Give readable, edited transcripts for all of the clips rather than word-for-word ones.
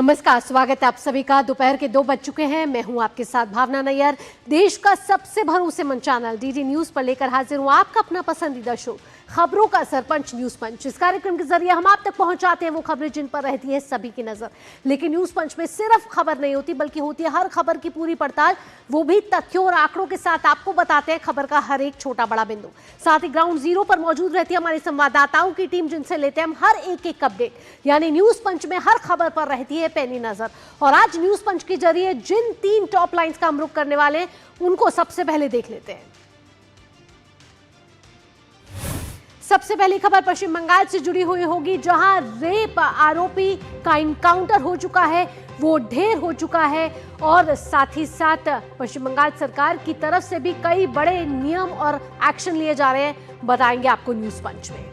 नमस्कार, स्वागत है आप सभी का। दोपहर के 2 बज चुके हैं। मैं हूं आपके साथ भावना नैयर। देश का सबसे भरोसेमंद चैनल डीडी न्यूज पर लेकर हाजिर हूं आपका अपना पसंदीदा शो खबरों का सरपंच न्यूज पंच। इस कार्यक्रम के जरिए हम आप तक पहुंचाते हैं वो खबरें जिन पर रहती है सभी की नजर। लेकिन न्यूज पंच में सिर्फ खबर नहीं होती, बल्कि होती है हर खबर की पूरी पड़ताल, वो भी तथ्यों और आंकड़ों के साथ। आपको बताते हैं खबर का हर एक छोटा बड़ा बिंदु। साथ ही ग्राउंड जीरो पर मौजूद रहती है हमारे संवाददाताओं की टीम, जिनसे लेते हैं हम हर एक अपडेट। यानी न्यूज पंच में हर खबर पर रहती है पैनी नजर। और आज न्यूज पंच के जरिए जिन 3 टॉप लाइंस का हम रुख करने वाले हैं, उनको सबसे पहले देख लेते हैं। सबसे पहली खबर पश्चिम बंगाल से जुड़ी हुई होगी, जहां रेप आरोपी का इनकाउंटर हो चुका है, वो ढेर हो चुका है। और साथ ही साथ पश्चिम बंगाल सरकार की तरफ से भी कई बड़े नियम और एक्शन लिए जा रहे हैं, बताएंगे आपको न्यूज पंच में।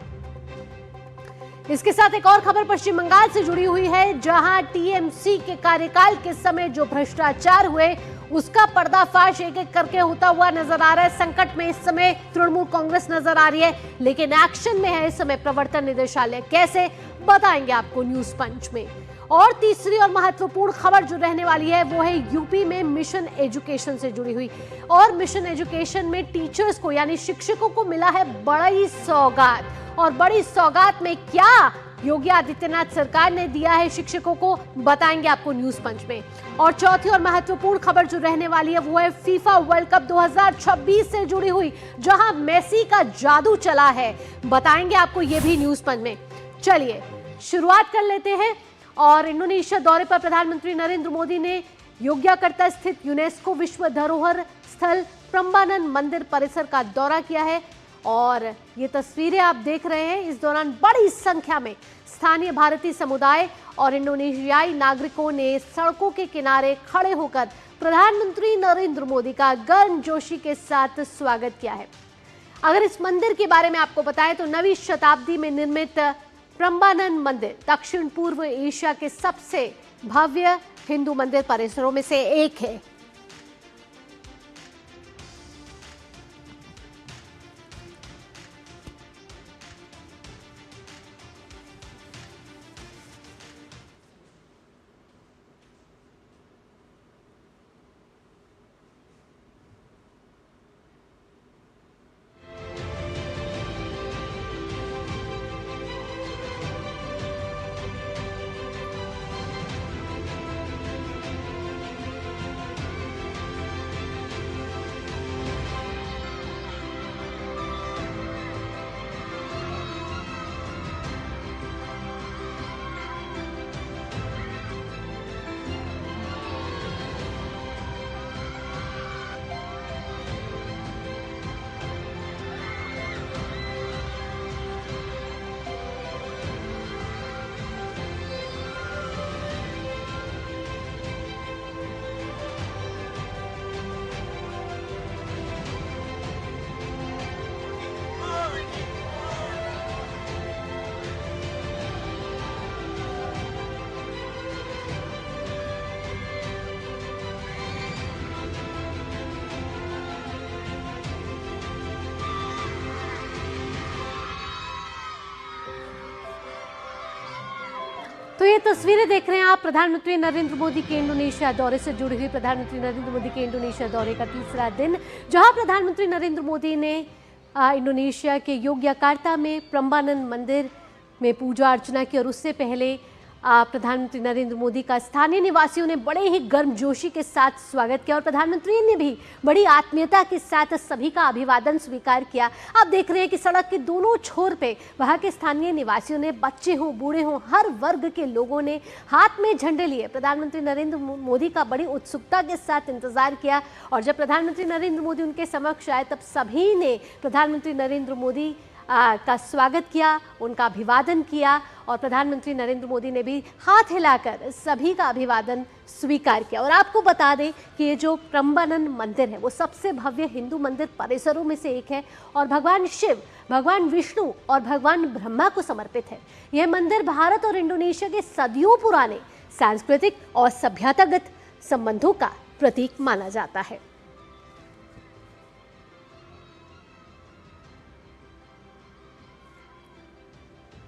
इसके साथ एक और खबर पश्चिम बंगाल से जुड़ी हुई है, जहां टीएमसी के कार्यकाल के समय जो भ्रष्टाचार हुए, उसका पर्दाफाश एक एक करके होता हुआ नजर आ रहा है। संकट में इस समय तृणमूल कांग्रेस नजर आ रही है, लेकिन एक्शन में है इस समय प्रवर्तन निदेशालय। कैसे, बताएंगे आपको न्यूज पंच में। और तीसरी और महत्वपूर्ण खबर जो रहने वाली है, वो है यूपी में मिशन एजुकेशन से जुड़ी हुई। और मिशन एजुकेशन में टीचर्स को यानी शिक्षकों को मिला है बड़ी सौगात। और बड़ी सौगात में क्या योगी आदित्यनाथ सरकार ने दिया है शिक्षकों को, बताएंगे आपको न्यूज पंच में। और चौथी और महत्वपूर्ण खबर जो रहने वाली है, वो है फीफा वर्ल्ड कप 2026 से जुड़ी हुई, जहां मेसी का जादू चला है, बताएंगे आपको ये भी न्यूज पंच में। चलिए शुरुआत कर लेते हैं। और इंडोनेशिया दौरे पर प्रधानमंत्री नरेंद्र मोदी ने योग्याकर्ता स्थित यूनेस्को विश्व धरोहर स्थल प्रम्बानन मंदिर परिसर का दौरा किया है। और ये तस्वीरें आप देख रहे हैं, इस दौरान बड़ी संख्या में स्थानीय भारतीय समुदाय और इंडोनेशियाई नागरिकों ने सड़कों के किनारे खड़े होकर प्रधानमंत्री नरेंद्र मोदी का गर्मजोशी के साथ स्वागत किया है। अगर इस मंदिर के बारे में आपको बताएं तो 9वीं शताब्दी में निर्मित प्रम्बानन मंदिर दक्षिण पूर्व एशिया के सबसे भव्य हिंदू मंदिर परिसरों में से एक है। तो ये तस्वीरें देख रहे हैं आप प्रधानमंत्री नरेंद्र मोदी के इंडोनेशिया दौरे से जुड़ी हुई। प्रधानमंत्री नरेंद्र मोदी के इंडोनेशिया दौरे का तीसरा दिन, जहां प्रधानमंत्री नरेंद्र मोदी ने इंडोनेशिया के योग्याकर्ता में प्रम्बानन मंदिर में पूजा अर्चना की। और उससे पहले प्रधानमंत्री नरेंद्र मोदी का स्थानीय निवासियों ने बड़े ही गर्मजोशी के साथ स्वागत किया। और प्रधानमंत्री ने भी बड़ी आत्मीयता के साथ सभी का अभिवादन स्वीकार किया। आप देख रहे हैं कि सड़क के दोनों छोर पे वहां के स्थानीय निवासियों ने, बच्चे हों बूढ़े हों, हर वर्ग के लोगों ने हाथ में झंडे लिए प्रधानमंत्री नरेंद्र मोदी का बड़ी उत्सुकता के साथ इंतजार किया। और जब प्रधानमंत्री नरेंद्र मोदी उनके समक्ष आए, तब सभी ने प्रधानमंत्री नरेंद्र मोदी का स्वागत किया, उनका अभिवादन किया। और प्रधानमंत्री नरेंद्र मोदी ने भी हाथ हिलाकर सभी का अभिवादन स्वीकार किया। और आपको बता दें कि ये जो प्रम्बानन मंदिर है, वो सबसे भव्य हिंदू मंदिर परिसरों में से एक है। और भगवान शिव, भगवान विष्णु और भगवान ब्रह्मा को समर्पित है। यह मंदिर भारत और इंडोनेशिया के सदियों पुराने सांस्कृतिक और सभ्यतागत संबंधों का प्रतीक माना जाता है।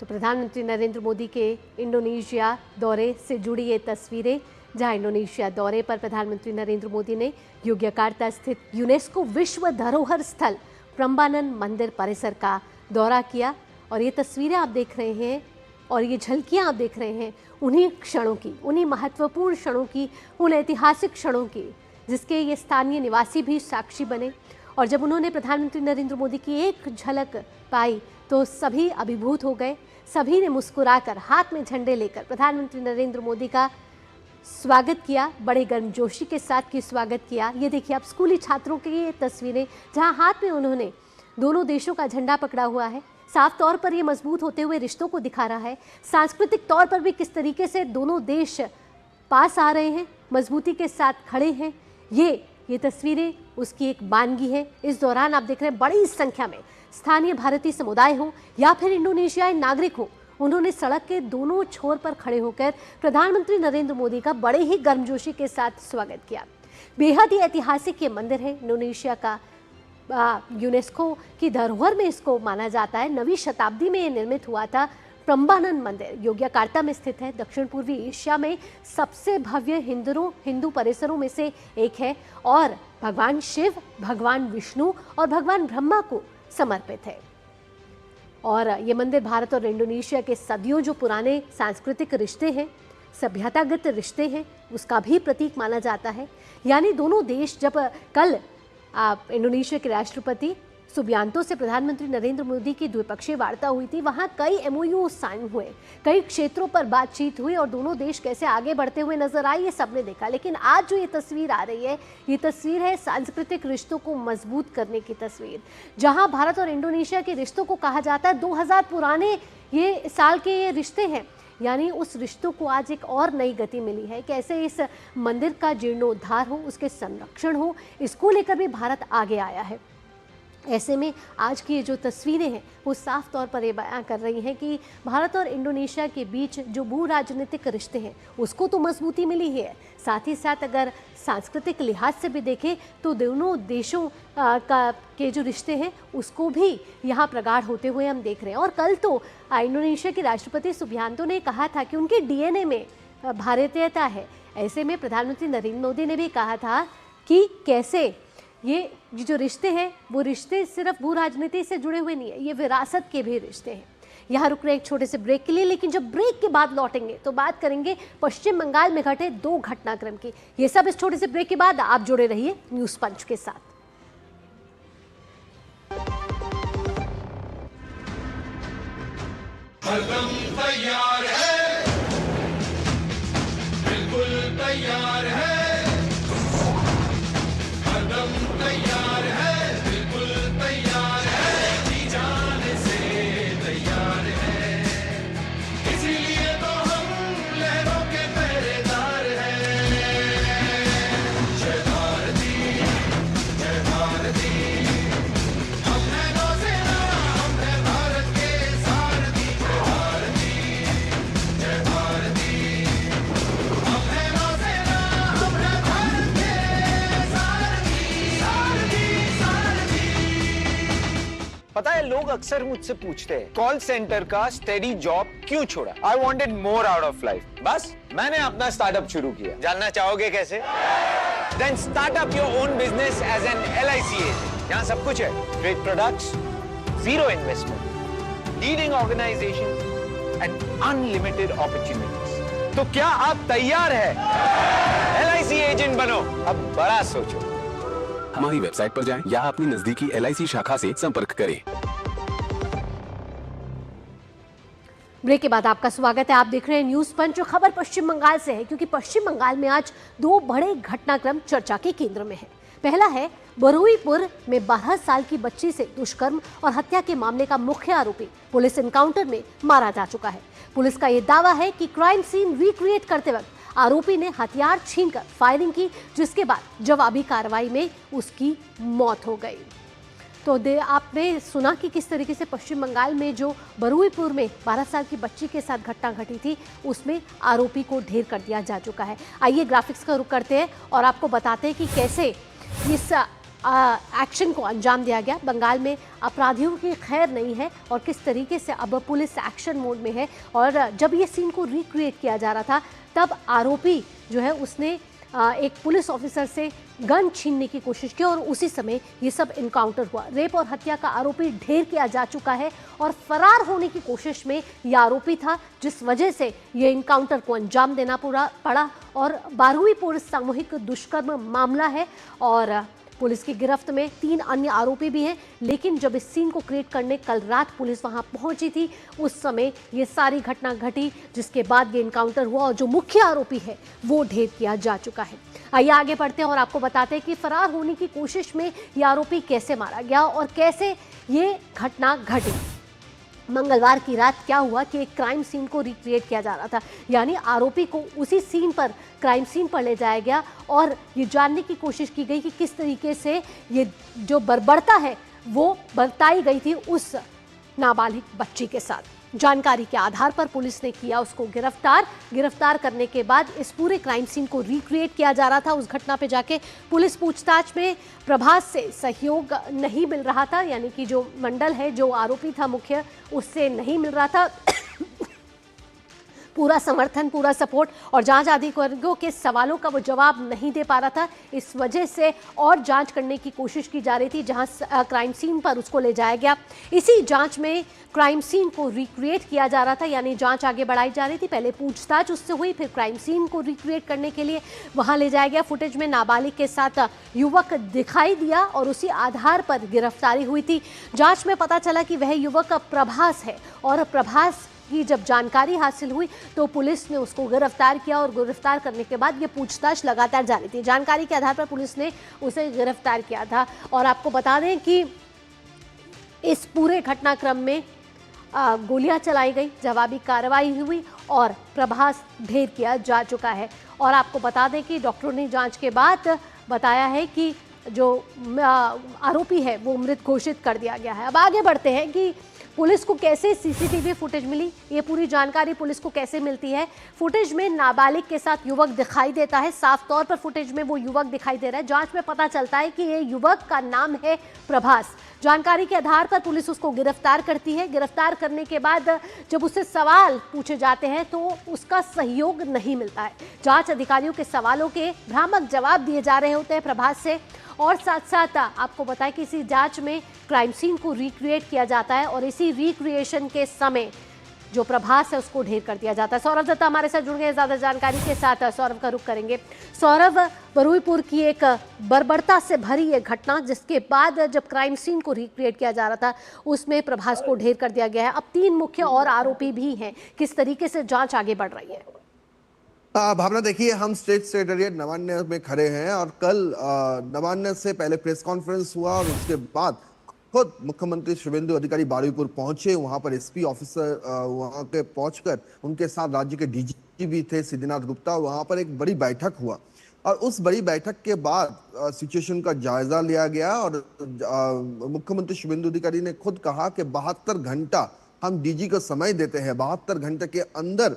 तो प्रधानमंत्री नरेंद्र मोदी के इंडोनेशिया दौरे से जुड़ी ये तस्वीरें, जहां इंडोनेशिया दौरे पर प्रधानमंत्री नरेंद्र मोदी ने योग्यकार्ता स्थित यूनेस्को विश्व धरोहर स्थल प्रम्बानन मंदिर परिसर का दौरा किया। और ये तस्वीरें आप देख रहे हैं और ये झलकियां आप देख रहे हैं उन्हीं क्षणों की, उन्हीं महत्वपूर्ण क्षणों की, उन ऐतिहासिक क्षणों की जिसके ये स्थानीय निवासी भी साक्षी बने। और जब उन्होंने प्रधानमंत्री नरेंद्र मोदी की एक झलक पाई तो सभी अभिभूत हो गए। सभी ने मुस्कुराकर, हाथ में झंडे लेकर प्रधानमंत्री नरेंद्र मोदी का स्वागत किया, बड़े गर्मजोशी के साथ की स्वागत किया। ये देखिए आप स्कूली छात्रों की ये तस्वीरें, जहां हाथ में उन्होंने दोनों देशों का झंडा पकड़ा हुआ है। साफ तौर पर ये मजबूत होते हुए रिश्तों को दिखा रहा है। सांस्कृतिक तौर पर भी किस तरीके से दोनों देश पास आ रहे हैं, मजबूती के साथ खड़े हैं, ये तस्वीरें उसकी एक बानगी है। इस दौरान आप देख रहे हैं बड़ी संख्या में स्थानीय भारतीय समुदाय हो या फिर इंडोनेशियाई नागरिक हो, उन्होंने सड़क के दोनों छोर पर खड़े होकर प्रधानमंत्री नरेंद्र मोदी का बड़े ही गर्मजोशी के साथ स्वागत किया। बेहद ही ऐतिहासिक ये मंदिर है, इंडोनेशिया का यूनेस्को की धरोहर में इसको माना जाता है। 9वीं शताब्दी में ये निर्मित हुआ था। प्रम्बानन मंदिर योग्यकार्ता में स्थित है। दक्षिण पूर्वी एशिया में सबसे भव्य हिंदू परिसरों में से एक है और भगवान शिव, भगवान विष्णु और भगवान ब्रह्मा को समर्पित है। और ये मंदिर भारत और इंडोनेशिया के सदियों जो पुराने सांस्कृतिक रिश्ते हैं, सभ्यतागत रिश्ते हैं, उसका भी प्रतीक माना जाता है। यानी दोनों देश, जब कल इंडोनेशिया के राष्ट्रपति सुबियांतो से प्रधानमंत्री नरेंद्र मोदी की द्विपक्षीय वार्ता हुई थी, वहां कई एमओयू साइन हुए, कई क्षेत्रों पर बातचीत हुई और दोनों देश कैसे आगे बढ़ते हुए नजर आए, ये सबने देखा। लेकिन आज जो ये तस्वीर आ रही है, ये तस्वीर है सांस्कृतिक रिश्तों को मजबूत करने की तस्वीर, जहां भारत और इंडोनेशिया के रिश्तों को कहा जाता है 2000 पुराने ये साल के ये रिश्ते हैं। यानी उस रिश्तों को आज एक और नई गति मिली है। कैसे इस मंदिर का जीर्णोद्धार हो, उसके संरक्षण हो, इसको लेकर भी भारत आगे आया है। ऐसे में आज की ये जो तस्वीरें हैं वो साफ तौर पर ये बयां कर रही हैं कि भारत और इंडोनेशिया के बीच जो भू राजनीतिक रिश्ते हैं उसको तो मजबूती मिली है, साथ ही साथ अगर सांस्कृतिक लिहाज से भी देखें तो दोनों देशों के जो रिश्ते हैं उसको भी यहाँ प्रगाढ़ होते हुए हम देख रहे हैं। और कल तो इंडोनेशिया के राष्ट्रपति सुबियांतो ने कहा था कि उनके डीएनए में भारतीयता है। ऐसे में प्रधानमंत्री नरेंद्र मोदी ने भी कहा था कि कैसे ये जो रिश्ते हैं वो रिश्ते सिर्फ भू राजनीति से जुड़े हुए नहीं है, ये विरासत के भी रिश्ते हैं। यहाँ रुक रहे एक छोटे से ब्रेक के लिए, लेकिन जब ब्रेक के बाद लौटेंगे तो बात करेंगे पश्चिम बंगाल में घटे 2 घटनाक्रम की। ये सब इस छोटे से ब्रेक के बाद। आप जुड़े रहिए न्यूज पंच के साथ। तैयार है, बिल्कुल तैयार है, तैयार है, बिल्कुल तैयार है, जी जाने से तैयार है, इसीलिए तो हम लहरों के पहरेदार हैं। जय भारती, जय भारती, हम है नौसेना, हम है भारत के सारथी। जय भारती, जय भारती, हम है नौसेना, हम है भारत के पता है, लोग अक्सर मुझसे पूछते हैं कॉल सेंटर का स्टेडी जॉब क्यों छोड़ा। I wanted more out of life, बस मैंने अपना स्टार्टअप शुरू किया। जानना चाहोगे कैसे? Then start up your own business as an LIC agent. यहाँ सब कुछ है, great products, zero investment, leading organisation and unlimited opportunities. तो क्या आप तैयार है? LIC एजेंट बनो, अब बड़ा सोचो। हमारी वेबसाइट पर जाएं या अपनी नजदीकी LIC शाखा से संपर्क करें। ब्रेक के बाद आपका स्वागत है। आप देख रहे हैं न्यूज पंच। जो खबर पश्चिम बंगाल से है, क्योंकि पश्चिम बंगाल में आज 2 बड़े घटनाक्रम चर्चा के केंद्र में है। पहला है बरुईपुर में 12 साल की बच्ची से दुष्कर्म और हत्या के मामले का मुख्य आरोपी पुलिस एनकाउंटर में मारा जा चुका है। पुलिस का यह दावा है कि क्राइम सीन रिक्रिएट करते वक्त आरोपी ने हथियार छीनकर फायरिंग की, जिसके बाद जवाबी कार्रवाई में उसकी मौत हो गई। तो आपने सुना कि किस तरीके से पश्चिम बंगाल में जो बरुईपुर में 12 साल की बच्ची के साथ घटना घटी थी, उसमें आरोपी को ढेर कर दिया जा चुका है। आइए ग्राफिक्स का रुख करते हैं और आपको बताते हैं कि कैसे इस एक्शन को अंजाम दिया गया। बंगाल में अपराधियों की खैर नहीं है और किस तरीके से अब पुलिस एक्शन मोड में है। और जब ये सीन को रिक्रिएट किया जा रहा था तब आरोपी जो है उसने एक पुलिस ऑफिसर से गन छीनने की कोशिश की और उसी समय ये सब इनकाउंटर हुआ। रेप और हत्या का आरोपी ढेर किया जा चुका है और फरार होने की कोशिश में ये आरोपी था, जिस वजह से ये इनकाउंटर को अंजाम देना पड़ा। और 12वीं पूर्व सामूहिक दुष्कर्म मामला है और पुलिस की गिरफ्त में 3 अन्य आरोपी भी हैं। लेकिन जब इस सीन को क्रिएट करने कल रात पुलिस वहां पहुंची थी, उस समय ये सारी घटना घटी, जिसके बाद ये इनकाउंटर हुआ और जो मुख्य आरोपी है वो ढेर किया जा चुका है। आइए आगे बढ़ते हैं और आपको बताते हैं कि फरार होने की कोशिश में ये आरोपी कैसे मारा गया और कैसे ये घटना घटी। मंगलवार की रात क्या हुआ कि एक क्राइम सीन को रिक्रिएट किया जा रहा था, यानी आरोपी को उसी सीन पर, क्राइम सीन पर ले जाया गया और ये जानने की कोशिश की गई कि किस तरीके से ये जो बर्बरता है वो बरताई गई थी उस नाबालिग बच्ची के साथ। जानकारी के आधार पर पुलिस ने किया उसको गिरफ्तार करने के बाद इस पूरे क्राइम सीन को रिक्रिएट किया जा रहा था। उस घटना पे जाके पुलिस पूछताछ में प्रभास से सहयोग नहीं मिल रहा था, यानी कि जो मंडल है, जो आरोपी था मुख्य, उससे नहीं मिल रहा था पूरा समर्थन, पूरा सपोर्ट, और जांच अधिकारियों के सवालों का वो जवाब नहीं दे पा रहा था। इस वजह से और जांच करने की कोशिश की जा रही थी, जहां क्राइम सीन पर उसको ले जाया गया। इसी जांच में क्राइम सीन को रिक्रिएट किया जा रहा था, यानी जांच आगे बढ़ाई जा रही थी। पहले पूछताछ उससे हुई, फिर क्राइम सीन को रिक्रिएट करने के लिए वहां ले जाया गया। फुटेज में नाबालिग के साथ युवक दिखाई दिया और उसी आधार पर गिरफ्तारी हुई थी। जांच में पता चला कि वह युवक प्रभास है और प्रभास की जब जानकारी हासिल हुई तो पुलिस ने उसको गिरफ्तार किया और गिरफ्तार करने के बाद ये पूछताछ लगातार जारी थी। जानकारी के आधार पर पुलिस ने उसे गिरफ्तार किया था। और आपको बता दें कि इस पूरे घटनाक्रम में गोलियां चलाई गई, जवाबी कार्रवाई हुई और प्रभास ढेर किया जा चुका है। और आपको बता दें कि डॉक्टरों ने जांच के बाद बताया है कि जो आरोपी है वो मृत घोषित कर दिया गया है। अब आगे बढ़ते हैं कि पुलिस को कैसे सीसीटीवी फुटेज मिली, ये पूरी जानकारी पुलिस को कैसे मिलती है। फुटेज में नाबालिग के साथ युवक दिखाई देता है, साफ तौर पर फुटेज में वो युवक दिखाई दे रहा है। जांच में पता चलता है कि ये युवक का नाम है प्रभास। जानकारी के आधार पर पुलिस उसको गिरफ्तार करती है। गिरफ्तार करने के बाद जब उससे सवाल पूछे जाते हैं तो उसका सहयोग नहीं मिलता है। जांच अधिकारियों के सवालों के भ्रामक जवाब दिए जा रहे होते हैं प्रभास से। और साथ साथ आपको बताएं कि इसी जांच में क्राइम सीन को रिक्रिएट किया जाता है और इसी रिक्रिएशन के समय जो प्रभास है उसको ढेर कर दिया जाता है। सौरभ दत्ता हमारे साथ जुड़ गए ज्यादा जानकारी के साथ। सौरभ का रुख करेंगे। सौरभ, बरुईपुर की एक बर्बरता से भरी ये घटना, जिसके बाद जब क्राइम सीन को रिक्रिएट किया जा रहा था उसमें प्रभास को ढेर कर दिया गया है। अब 3 मुख्य और आरोपी भी हैं, किस तरीके से जांच आगे बढ़ रही है? भावना, देखिए, हम स्टेट सेक्रेटरिएट नवान्न में खड़े हैं और कल नवान्न से पहले प्रेस कॉन्फ्रेंस हुआ और उसके बाद खुद मुख्यमंत्री शुभेंदु अधिकारी बारुईपुर पहुंचे। वहां पर एसपी ऑफिसर वहां के पहुंचकर उनके साथ राज्य के डीजी भी थे सिद्धिनाथ गुप्ता। वहां पर एक बड़ी बैठक हुआ और उस बड़ी बैठक के बाद सिचुएशन का जायजा लिया गया और मुख्यमंत्री शुभेंदु अधिकारी ने खुद कहा कि 72 घंटा हम डीजी को समय देते हैं। 72 घंटे के अंदर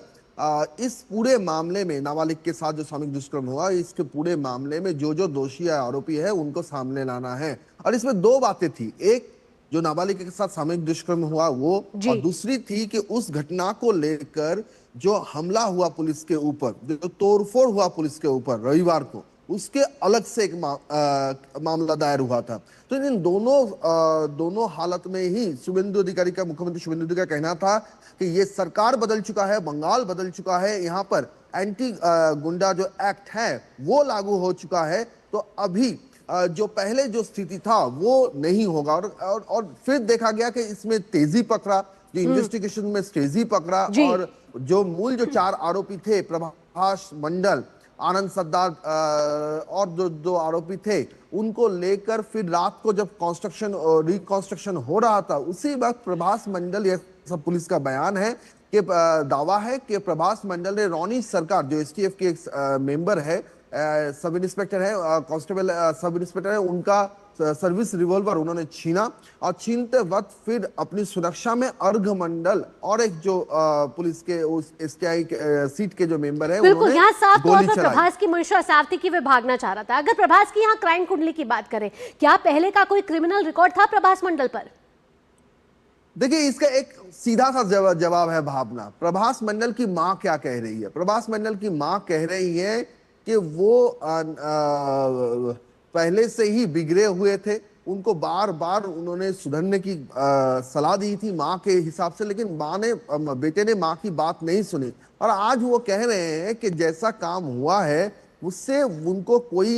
इस पूरे मामले में, नाबालिग के साथ जो सामूहिक दुष्कर्म हुआ, इसके पूरे मामले में जो जो दोषी या आरोपी है उनको सामने लाना है। और इसमें 2 बातें थी, एक जो नाबालिग के साथ सामूहिक दुष्कर्म हुआ वो, और दूसरी थी कि उस घटना को लेकर जो हमला हुआ पुलिस के ऊपर, जो तोड़फोड़ हुआ पुलिस के ऊपर रविवार को, उसके अलग से एक मामला दायर हुआ था। तो इन दोनों हालत में ही शुभेंदु अधिकारी का, मुख्यमंत्री शुभेंदु अधिकारी का कहना था कि ये सरकार बदल चुका है, बंगाल बदल चुका है, यहाँ पर एंटी गुंडा जो एक्ट है वो लागू हो चुका है। तो अभी जो पहले जो स्थिति था वो नहीं होगा। और फिर देखा गया कि इसमें तेजी पकड़ा, जो इन्वेस्टिगेशन में तेजी पकड़ा और जो मूल जो 4 आरोपी थे, प्रभास मंडल, आनंद सरदार और दो आरोपी थे, उनको लेकर फिर रात को जब रिकंस्ट्रक्शन हो रहा था, उसी वक्त प्रभास मंडल, यह सब पुलिस का बयान है कि दावा है कि प्रभास मंडल ने रोनी सरकार, जो एसटीएफ के एक मेंबर है, सब इंस्पेक्टर है, कांस्टेबल सब इंस्पेक्टर है, उनका सर्विस रिवॉल्वर उन्होंने छीना और छीनते वक्त फिर अपनी सुरक्षा में अर्घमंडल और एक जो पुलिस के उस एसटीआई सीट के जो मेंबर है बिल्कुल, उन्होंने यहाँ साफ तौर गोली पर चलाई। प्रभास की मंशा साफ थी कि वे भागना चाह रहा था। अगर प्रभास की यहाँ क्राइम कुंडली की बात करें, क्या पहले का कोई क्रिमिनल रिकॉर्ड था प्रभास मंडल पर? देखिए, इसका एक सीधा सा जवाब है भावना। प्रभास मंडल की मां क्या कह रही है? प्रभास मंडल की मां कह रही है कि वो पहले से ही बिगड़े हुए थे, उनको बार बार उन्होंने सुधरने की सलाह दी थी माँ के हिसाब से, लेकिन माँ ने बेटे ने माँ की बात नहीं सुनी और आज वो कह रहे हैं कि जैसा काम हुआ है उससे उनको कोई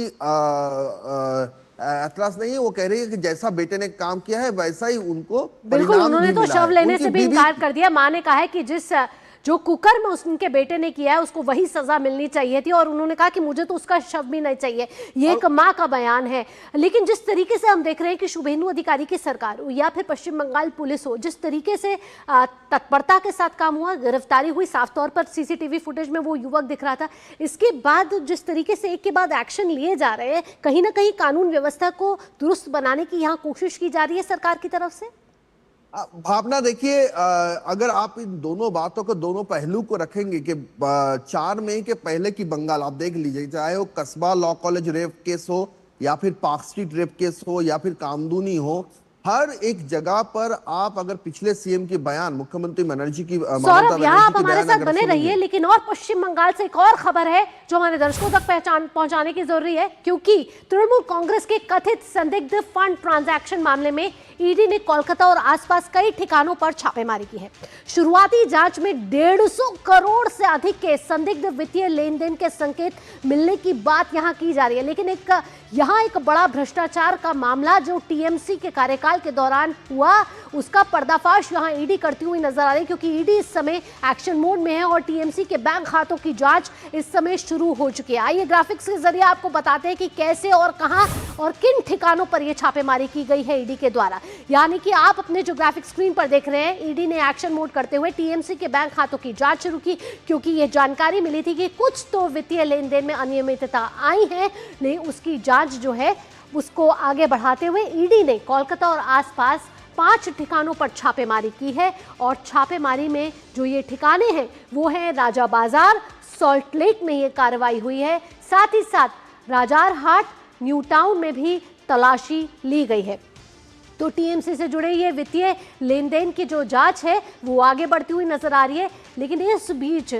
एतराज नहीं है। वो कह रही है कि जैसा बेटे ने काम किया है वैसा ही उनको बिल्कुल, परिणाम उन्होंने भी तो मिला शव है। लेने उनकी से भी बीवी- इनकार कर दिया। मां ने कहा है कि जो कुकर्म उनके बेटे ने किया है उसको वही सजा मिलनी चाहिए थी और उन्होंने कहा कि मुझे तो उसका शव भी नहीं चाहिए। ये एक मां का बयान है। लेकिन जिस तरीके से हम देख रहे हैं कि शुभेंदु अधिकारी की सरकार हो या फिर पश्चिम बंगाल पुलिस हो, जिस तरीके से तत्परता के साथ काम हुआ, गिरफ्तारी हुई, साफ तौर पर सीसीटीवी फुटेज में वो युवक दिख रहा था, इसके बाद जिस तरीके से एक के बाद एक्शन लिए जा रहे हैं, कहीं ना कहीं कानून व्यवस्था को दुरुस्त बनाने की यहाँ कोशिश की जा रही है सरकार की तरफ से। भावना, देखिए, अगर आप इन दोनों बातों को, दोनों पहलू को रखेंगे कि 4 मई के पहले की बंगाल आप देख लीजिए, चाहे वो कस्बा लॉ कॉलेज रेप केस हो या फिर पार्क स्ट्रीट रेप केस हो या फिर कामदूनी हो, हर एक जगह पर आप अगर पिछले सीएम की बयान, मुख्यमंत्री बनर्जी की, सौरभ, यहाँ आप हमारे साथ बने रहिए। लेकिन और पश्चिम बंगाल से एक और खबर है जो हमारे दर्शकों तक पहुंचाने की जरूरी है, क्योंकि तृणमूल कांग्रेस के कथित संदिग्ध फंड ट्रांजैक्शन मामले में ईडी ने कोलकाता और आसपास कई ठिकानों पर छापेमारी की है। शुरुआती जांच में 150 करोड़ से अधिक के संदिग्ध वित्तीय लेन देन के संकेत मिलने की बात यहां की जा रही है। लेकिन यहां एक बड़ा भ्रष्टाचार का मामला जो टीएमसी के कार्यकाल के दौरान हुआ, उसका पर्दाफाश यहां ईडी करती हुई नजर आ रही है, क्योंकि ईडी इस समय एक्शन मोड में है और टीएमसी के बैंक खातों की जांच इस समय शुरू हो चुकी है। आइए ग्राफिक्स के जरिए आपको बताते हैं कि कैसे और कहां और किन ठिकानों पर यह छापेमारी की गई है ईडी के द्वारा। यानी कि आप अपने जो ग्राफिक स्क्रीन पर देख रहे हैं, ईडी ने एक्शन मोड करते हुए टीएमसी के बैंक खातों की जांच शुरू की, क्योंकि यह जानकारी मिली थी कि कुछ तो वित्तीय लेन देन में अनियमितता आई है। लेकिन उसकी जांच जो है उसको आगे बढ़ाते हुए ईडी ने कोलकाता और आसपास 5 ठिकानों पर छापेमारी की है और छापेमारी में जो ये ठिकाने हैं वो है राजा बाजार, सॉल्ट लेक में ये कार्रवाई हुई है, साथ ही साथ राजार हाट, न्यू टाउन में भी तलाशी ली गई है। तो टीएमसी से जुड़े ये वित्तीय लेन देन की जो जांच है वो आगे बढ़ती हुई नजर आ रही है। लेकिन इस बीच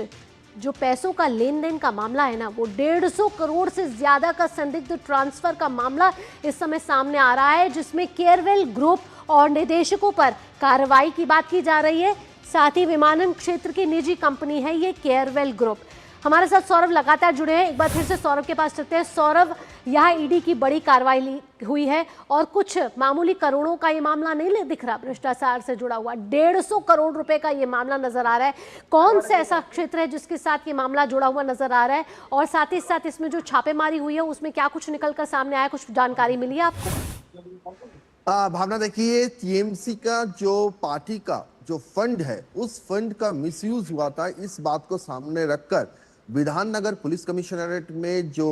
जो पैसों का लेन देन का मामला है ना, वो 150 करोड़ से ज्यादा का संदिग्ध ट्रांसफर का मामला इस समय सामने आ रहा है, जिसमें केयरवेल ग्रुप और निदेशकों पर कार्रवाई की बात की जा रही है। साथ ही विमानन क्षेत्र की निजी कंपनी है ये केयरवेल ग्रुप। हमारे साथ सौरभ लगातार जुड़े हैं, एक बार फिर से सौरभ के पास चलते हैं। सौरभ, यहाँ ईडी की बड़ी कार्रवाई हुई है और कुछ मामूली करोड़ों का ये मामला नहीं दिख रहा, भ्रष्टाचार से जुड़ा हुआ 150 करोड़ रुपए का ये मामला नजर आ रहा है। कौन सा ऐसा क्षेत्र है जिसके साथ ये मामला जुड़ा हुआ नजर आ रहा है, और साथ ही साथ इसमें जो छापेमारी हुई है उसमें क्या कुछ निकलकर सामने आया, कुछ जानकारी मिली है आपको? भावना, देखिए, टीएमसी का जो पार्टी का जो फंड है उस फंड का मिसयूज हुआ था, इस बात को सामने रखकर विधाननगर पुलिस कमिश्नरेट में जो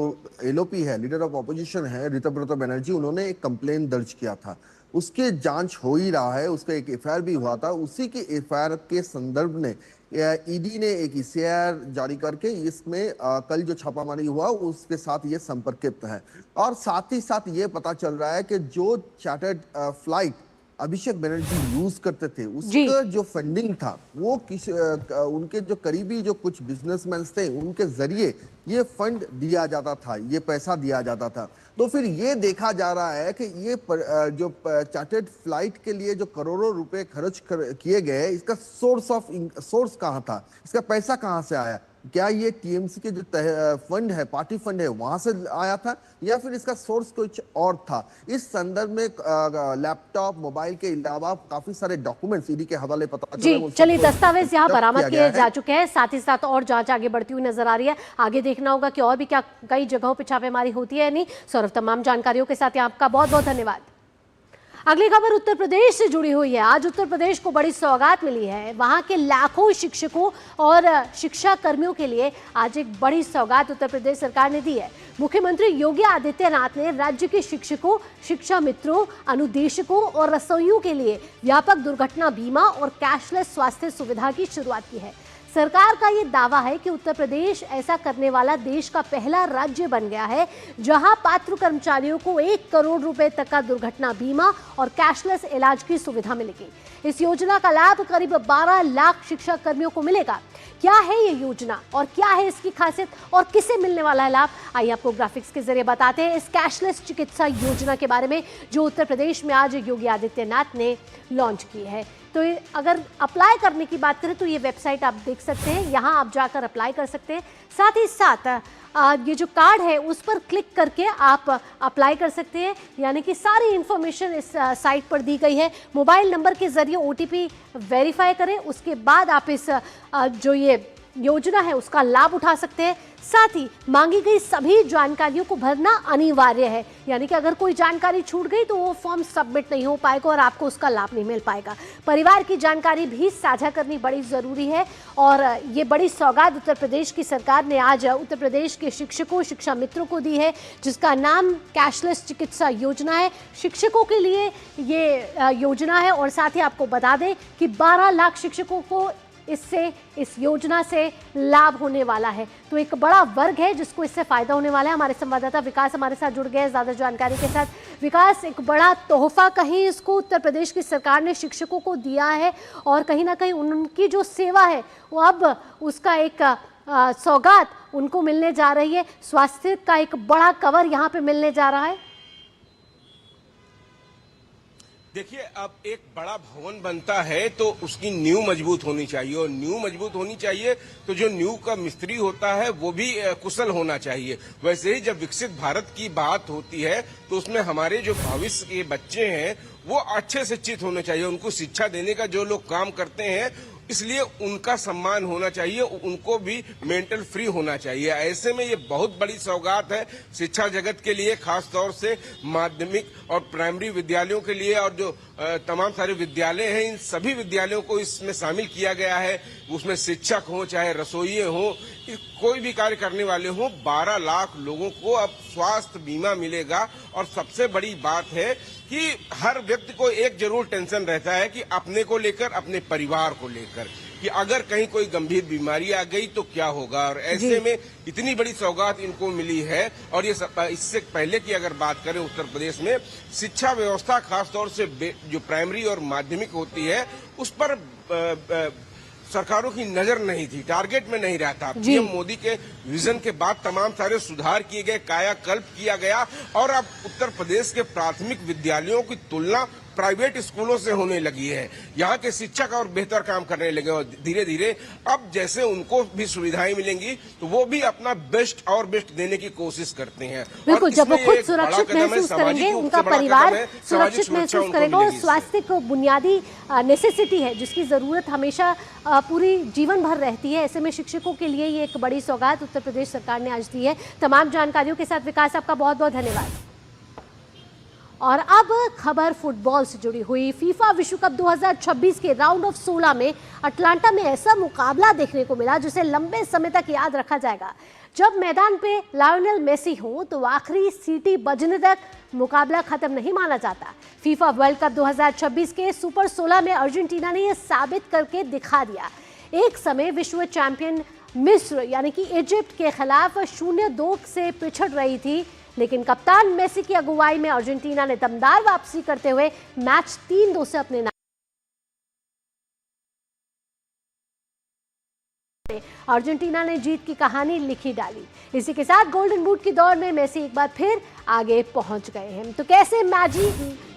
एलओपी है, लीडर ऑफ ऑपोजिशन है ऋतव्रत बनर्जी, उन्होंने एक कंप्लेन दर्ज किया था। उसके जांच हो ही रहा है, उसका एक एफआईआर भी हुआ था। उसी के एफआईआर के संदर्भ में ईडी ने एक ईसीआर जारी करके इसमें कल जो छापामारी हुआ उसके साथ ये संपर्कित है। और साथ ही साथ ये पता चल रहा है कि जो chartered flight Abhishek Banerjee use करते थे उसका जो फंडिंग था वो उनके जो करीबी जो कुछ बिजनेसमैन थे उनके जरिए ये फंड दिया जाता था, ये पैसा दिया जाता था। तो फिर ये देखा जा रहा है कि ये जो चार्टर्ड फ्लाइट के लिए जो करोड़ों रुपए खर्च किए गए, इसका सोर्स कहाँ था, इसका पैसा कहाँ से आया? क्या ये टीएमसी के जो फंड है, पार्टी फंड है, वहां से आया था या फिर इसका सोर्स कुछ और था? इस संदर्भ में लैपटॉप, मोबाइल के अलावा काफी सारे डॉक्यूमेंट्स ईडी के हवाले पता जी, चलिए, दस्तावेज यहाँ बरामद किए जा चुके हैं, साथ ही साथ और जांच आगे बढ़ती हुई नजर आ रही है। आगे देखना होगा कि और भी क्या कई जगहों पर छापेमारी होती है या नहीं। सौरभ, तमाम जानकारियों के साथ आपका बहुत बहुत धन्यवाद। अगली खबर उत्तर प्रदेश से जुड़ी हुई है। आज उत्तर प्रदेश को बड़ी सौगात मिली है। वहां के लाखों शिक्षकों और शिक्षा कर्मियों के लिए आज एक बड़ी सौगात उत्तर प्रदेश सरकार ने दी है। मुख्यमंत्री योगी आदित्यनाथ ने राज्य के शिक्षकों, शिक्षा मित्रों, अनुदेशकों और रसोइयों के लिए व्यापक दुर्घटना बीमा और कैशलेस स्वास्थ्य सुविधा की शुरुआत की है। सरकार का ये दावा है कि उत्तर प्रदेश ऐसा करने वाला देश का पहला राज्य बन गया है जहां पात्र कर्मचारियों को 1 करोड़ रुपए तक का दुर्घटना बीमा और कैशलेस इलाज की सुविधा मिलेगी। इस योजना का लाभ करीब 12 लाख शिक्षा कर्मियों को मिलेगा। क्या है ये योजना और क्या है इसकी खासियत और किसे मिलने वाला है लाभ, आइए आपको ग्राफिक्स के जरिए बताते हैं इस कैशलेस चिकित्सा योजना के बारे में जो उत्तर प्रदेश में आज योगी आदित्यनाथ ने लॉन्च की है। तो अगर अप्लाई करने की बात करें तो ये वेबसाइट आप देख सकते हैं, यहाँ आप जाकर अप्लाई कर सकते हैं। साथ ही साथ ये जो कार्ड है उस पर क्लिक करके आप अप्लाई कर सकते हैं, यानी कि सारी इन्फॉर्मेशन इस साइट पर दी गई है। मोबाइल नंबर के जरिए OTP वेरीफाई करें, उसके बाद आप इस जो ये योजना है उसका लाभ उठा सकते हैं। साथ ही मांगी गई सभी जानकारियों को भरना अनिवार्य है, यानी कि अगर कोई जानकारी छूट गई तो वो फॉर्म सबमिट नहीं हो पाएगा और आपको उसका लाभ नहीं मिल पाएगा। परिवार की जानकारी भी साझा करनी बड़ी ज़रूरी है और ये बड़ी सौगात उत्तर प्रदेश की सरकार ने आज उत्तर प्रदेश के शिक्षकों, शिक्षा मित्रों को दी है, जिसका नाम कैशलेस चिकित्सा योजना है। शिक्षकों के लिए ये योजना है और साथ ही आपको बता दें कि 12 लाख शिक्षकों को इस योजना से लाभ होने वाला है। तो एक बड़ा वर्ग है जिसको इससे फायदा होने वाला है। हमारे संवाददाता विकास हमारे साथ जुड़ गए हैं ज्यादा जानकारी के साथ। विकास, एक बड़ा तोहफा कहीं इसको उत्तर प्रदेश की सरकार ने शिक्षकों को दिया है और कहीं ना कहीं उनकी जो सेवा है वो अब उसका एक सौगात उनको मिलने जा रही है। स्वास्थ्य का एक बड़ा कवर यहाँ पे मिलने जा रहा है। देखिए, अब एक बड़ा भवन बनता है तो उसकी नींव मजबूत होनी चाहिए और नींव मजबूत होनी चाहिए तो जो नींव का मिस्त्री होता है वो भी कुशल होना चाहिए। वैसे ही जब विकसित भारत की बात होती है तो उसमें हमारे जो भविष्य के बच्चे हैं वो अच्छे शिक्षित होने चाहिए। उनको शिक्षा देने का जो लोग काम करते हैं इसलिए उनका सम्मान होना चाहिए, उनको भी मेंटल फ्री होना चाहिए। ऐसे में ये बहुत बड़ी सौगात है शिक्षा जगत के लिए, खास तौर से माध्यमिक और प्राइमरी विद्यालयों के लिए। और जो तमाम सारे विद्यालय हैं इन सभी विद्यालयों को इसमें शामिल किया गया है। उसमें शिक्षक हो चाहे रसोइये हो, कोई भी कार्य करने वाले हो, 12 लाख लोगों को अब स्वास्थ्य बीमा मिलेगा। और सबसे बड़ी बात है कि हर व्यक्ति को एक जरूर टेंशन रहता है कि अपने को लेकर, अपने परिवार को लेकर, कि अगर कहीं कोई गंभीर बीमारी आ गई तो क्या होगा। और ऐसे में इतनी बड़ी सौगात इनको मिली है। और ये इससे पहले की अगर बात करें उत्तर प्रदेश में शिक्षा व्यवस्था खासतौर से जो प्राइमरी और माध्यमिक होती है उस पर सरकारों की नजर नहीं थी, टारगेट में नहीं रहता। पीएम मोदी के विजन के बाद तमाम सारे सुधार किए गए, कायाकल्प किया गया और अब उत्तर प्रदेश के प्राथमिक विद्यालयों की तुलना प्राइवेट स्कूलों से होने लगी है। यहाँ के शिक्षक और बेहतर काम करने लगे और धीरे धीरे अब जैसे उनको भी सुविधाएं मिलेंगी तो वो भी अपना बेस्ट और बेस्ट देने की कोशिश करते हैं। बिल्कुल, जब वो खुद सुरक्षित महसूस करेंगे, उनका परिवार सुरक्षित महसूस करेगा और स्वास्थ्य को बुनियादी नेसेसिटी है जिसकी जरूरत हमेशा पूरी जीवन भर रहती है। ऐसे में शिक्षकों के लिए ये एक बड़ी सौगात उत्तर प्रदेश सरकार ने आज दी है। तमाम जानकारियों के साथ विकास आपका बहुत बहुत धन्यवाद। और अब खबर फुटबॉल से जुड़ी हुई। फीफा विश्व कप 2026 के राउंड ऑफ 16 में अटलांटा में ऐसा मुकाबला देखने को मिला जिसे लंबे समय तक याद रखा जाएगा। जब मैदान पे लायोनेल मेसी हो तो आखिरी सीटी बजने तक मुकाबला खत्म नहीं माना जाता। फीफा वर्ल्ड कप 2026 के सुपर 16 में अर्जेंटीना ने यह साबित करके दिखा दिया। एक समय विश्व चैंपियन मिस्र यानी कि इजिप्ट के खिलाफ 0-2 से पिछड़ रही थी, लेकिन कप्तान मेसी की अगुवाई में अर्जेंटीना ने दमदार वापसी करते हुए मैच 3-2 से अपने नाम। अर्जेंटीना ने जीत की कहानी लिखी डाली। इसी के साथ गोल्डन बूट की दौड़ में मेसी एक बार फिर आगे पहुंच गए हैं। तो कैसे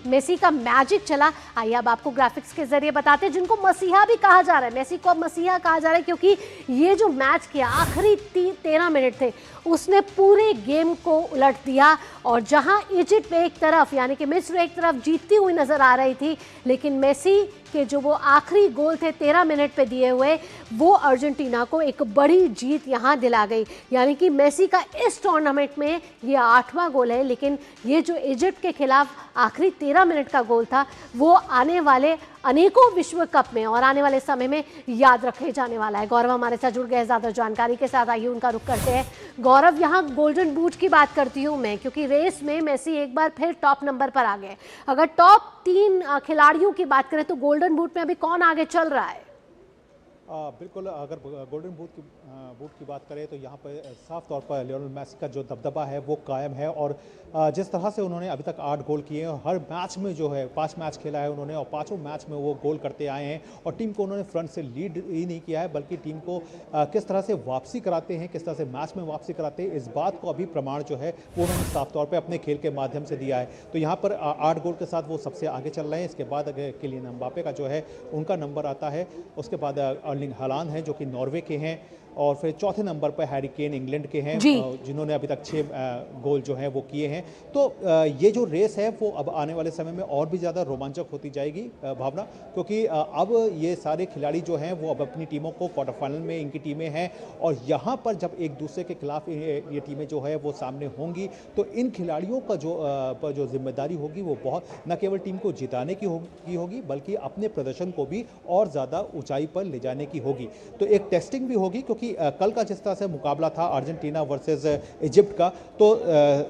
मेसी का मैजिक चला, आइए अब आपको ग्राफिक्स के जरिए बताते हैं। जिनको मसीहा भी कहा जा रहा है, मेसी को अब मसीहा कहा जा रहा है क्योंकि ये जो मैच के आखिरी 13 मिनट थे उसने पूरे गेम को उलट दिया। और जहां इजिप्ट एक तरफ यानी कि मिस्र एक तरफ जीतती हुई नजर आ रही थी, लेकिन मेसी के जो वो आखिरी गोल थे 13 मिनट पे दिए हुए, वो अर्जेंटीना को एक बड़ी जीत यहां दिला गई। यानी कि मेसी का इस टूर्नामेंट में ये 8वां गोल है गए, लेकिन ये जो इजिप्ट के खिलाफ आखिरी 13 मिनट का गोल था वो आने वाले अनेकों विश्व कप में और आने वाले समय में याद रखे जाने वाला है। गौरव हमारे साथ जुड़ गए ज्यादा जानकारी के साथ, आइए उनका रुख करते हैं। गौरव, यहाँ गोल्डन बूट की बात करती हूँ मैं, क्योंकि रेस में मेसी एक बार फिर टॉप नंबर पर आ गए। अगर टॉप 3 खिलाड़ियों की बात करें तो गोल्डन बूट में अभी कौन आगे चल रहा है? बिल्कुल, अगर गोल्डन बूट की बात करें तो यहाँ पर साफ तौर पर लियोनेल मेसी का जो दबदबा है वो कायम है। और जिस तरह से उन्होंने अभी तक 8 गोल किए हैं, हर मैच में जो है 5 मैच खेला है उन्होंने और 5 मैच में वो गोल करते आए हैं। और टीम को उन्होंने फ्रंट से लीड ही नहीं किया है, बल्कि टीम को किस तरह से वापसी कराते हैं, किस तरह से मैच में वापसी कराते हैं, इस बात को अभी प्रमाण जो है वो उन्होंने साफ तौर पर अपने खेल के माध्यम से दिया है। तो यहाँ पर 8 गोल के साथ वो सबसे आगे चल रहे हैं। इसके बाद किलियन एम्बापे का जो है उनका नंबर आता है, उसके बाद अर्लिंग हालांड है जो कि नॉर्वे के हैं, और फिर चौथे नंबर पर हैरी केन इंग्लैंड के हैं जिन्होंने अभी तक 6 गोल जो हैं वो किए हैं। तो ये जो रेस है वो अब आने वाले समय में और भी ज़्यादा रोमांचक होती जाएगी भावना, क्योंकि अब ये सारे खिलाड़ी जो हैं वो अब अपनी टीमों को क्वार्टर फाइनल में इनकी टीमें हैं, और यहाँ पर जब एक दूसरे के खिलाफ ये टीमें जो है वो सामने होंगी तो इन खिलाड़ियों का जो जिम्मेदारी होगी वो बहुत न केवल टीम को जिताने की होगी बल्कि अपने प्रदर्शन को भी और ज़्यादा ऊंचाई पर ले जाने की होगी। तो एक टेस्टिंग भी होगी, क्योंकि कल का जिस तरह से मुकाबला था अर्जेंटीना वर्सेस इजिप्ट का, तो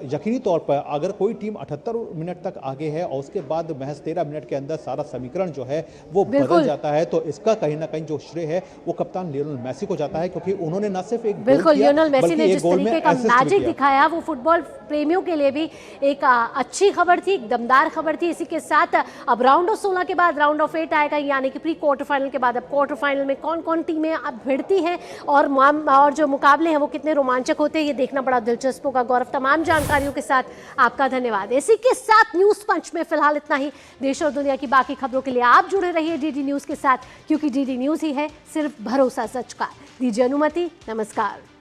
यकीनी तौर पर अगर कोई टीम 78 मिनट तक आगे है और उसके बाद महज 13 मिनट के अंदर सारा समीकरण जो है वो बदल जाता है, तो इसका कहीं ना कहीं जो श्रेय है वो कप्तान लियोनेल मेसी को जाता है, क्योंकि उन्होंने न सिर्फ एक बिल्कुल लियोनेल मेसी ने जिस तरीके का मैजिक दिखाया वो फुटबॉल प्रेमियों के लिए भी एक अच्छी खबर थी, एक दमदार खबर थी। इसी के साथ अब राउंड ऑफ 16 के बाद राउंड ऑफ 8 आएगा, यानी कि प्री क्वार्टर फाइनल के बाद अब क्वार्टर फाइनल में कौन कौन टीमें अब भिड़ती हैं और जो मुकाबले हैं वो कितने रोमांचक होते हैं ये देखना बड़ा दिलचस्प होगा। गौरव, तमाम जानकारियों के साथ आपका धन्यवाद। इसी के साथ न्यूज पंच में फिलहाल इतना ही। देश और दुनिया की बाकी खबरों के लिए आप जुड़े रहिए डीडी न्यूज के साथ, क्योंकि डीडी न्यूज ही है सिर्फ भरोसा सच का। दीजिए अनुमति, नमस्कार।